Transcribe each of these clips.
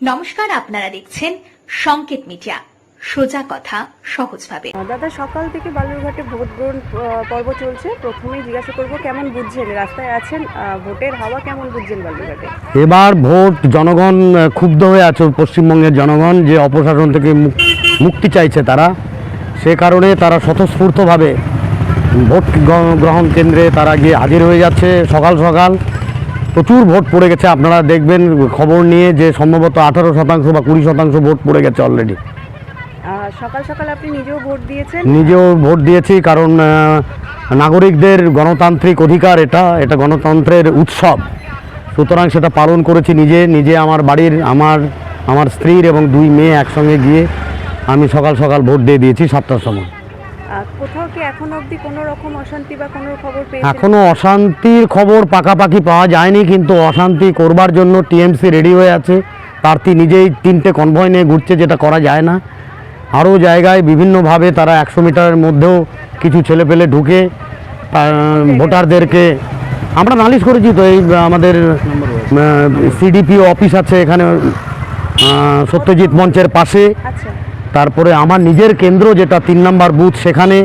নমস্কার, আপনারা দেখছেন সংকেত মিডিয়া, সোজা কথা সহজভাবে। দাদা, সকাল থেকে বালুরঘাটে ভোট গ্রহণ পর্ব চলছে। প্রথমেই জিজ্ঞাসা করব, কেমন বুঝছেন? রাস্তায় আছেন, ভোটের হাওয়া কেমন বুঝছেন বালুরঘাটে? এবার ভোট জনগণ ক্ষুব্ধ হয়ে আছে, পশ্চিমবঙ্গের জনগণ যে অপশাসন থেকে মুক্তি চাইছে তারা, সে কারণে তারা স্বতঃস্ফূর্তভাবে ভোট গ্রহণ কেন্দ্রে তারা গিয়ে হাজির হয়ে যাচ্ছে। সকাল সকাল প্রচুর ভোট পড়ে গেছে, আপনারা দেখবেন খবর নিয়ে যে সম্ভবত 18% বা 20% ভোট পড়ে গেছে অলরেডি। সকাল সকাল আপনি নিজেও ভোট দিয়েছেন? নিজেও ভোট দিয়েছি, কারণ নাগরিকদের গণতান্ত্রিক অধিকার, এটা গণতন্ত্রের উৎসব, সুতরাং সেটা পালন করেছি নিজে আমার বাড়ির আমার স্ত্রীর এবং 2 মেয়ে একসঙ্গে গিয়ে আমি সকাল সকাল ভোট দিয়ে দিয়েছি 7টার সময়। কোথাও কি এখনো অবধি কোনো রকম অশান্তি বা কোনো খবর পেয়েছেন? এখনও অশান্তির খবর পাকাপাকি পাওয়া যায়নি, কিন্তু অশান্তি করবার জন্য টিএমসি রেডি হয়ে আছে। প্রার্থী নিজেই 3টে কনভয় নিয়ে ঘুরছে, যেটা করা যায় না। আরও জায়গায় বিভিন্নভাবে তারা 100 মিটারের মধ্যেও কিছু ছেলেপেলে ঢুকে ভোটারদেরকে, আমরা নালিশ করেছি তো, এই আমাদের সিডিপিও অফিস আছে এখানে সত্যজিৎ মঞ্চের পাশে, তারপরে আমার নিজের কেন্দ্র যেটা 3 নম্বর বুথ, সেখানে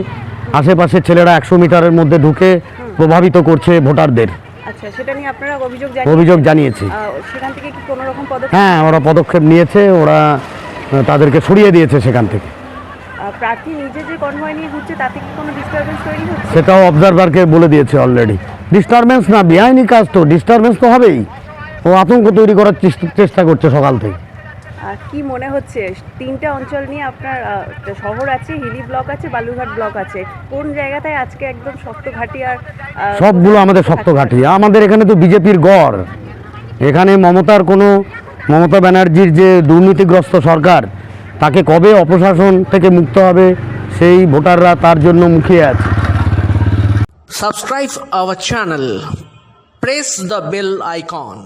আশেপাশে ছেলেরা 100 মিটারের মধ্যে ঢুকে প্রভাবিত করছে ভোটারদের। আচ্ছা, সেটা নিয়ে আপনারা অভিযোগ জানিয়েছি। সেখান থেকে কি কোনো রকম পদক্ষেপ? হ্যাঁ, ওরা পদক্ষেপ নিয়েছে, ওরা তাদেরকে সরিয়ে দিয়েছে সেখান থেকে। প্রার্থী নিজে যে কনভয় নিয়ে ঘুরছে, তাতে কি কোনো ডিস্টারবেন্স তৈরি হচ্ছে? সেটাও অবজারভারকে বলে দিয়েছে অলরেডি। ডিস্টারবেন্স না, বেআইনি কাজ, তো ডিস্টারবেন্স তো হবেই। ও আতঙ্ক তৈরি করার চেষ্টা করছে সকাল থেকে। কি মনে হচ্ছে, 3টে অঞ্চল নিয়ে আপনার শহর আছে, হিলি ব্লক আছে, বালুরঘাট ব্লক আছে, কোন জায়গাটায় আজকে একদম শক্ত ঘাঁটি? আর সবগুলো আমাদের শক্ত ঘাঁটি। আমাদের এখানে তো বিজেপির গড়, এখানে মমতা ব্যানার্জির যে দুর্নীতিগ্রস্ত সরকার, তাকে কবে অপশাসন থেকে মুক্ত হবে সেই ভোটাররা তার জন্য মুখিয়ে আছে। Subscribe our channel, press the bell icon.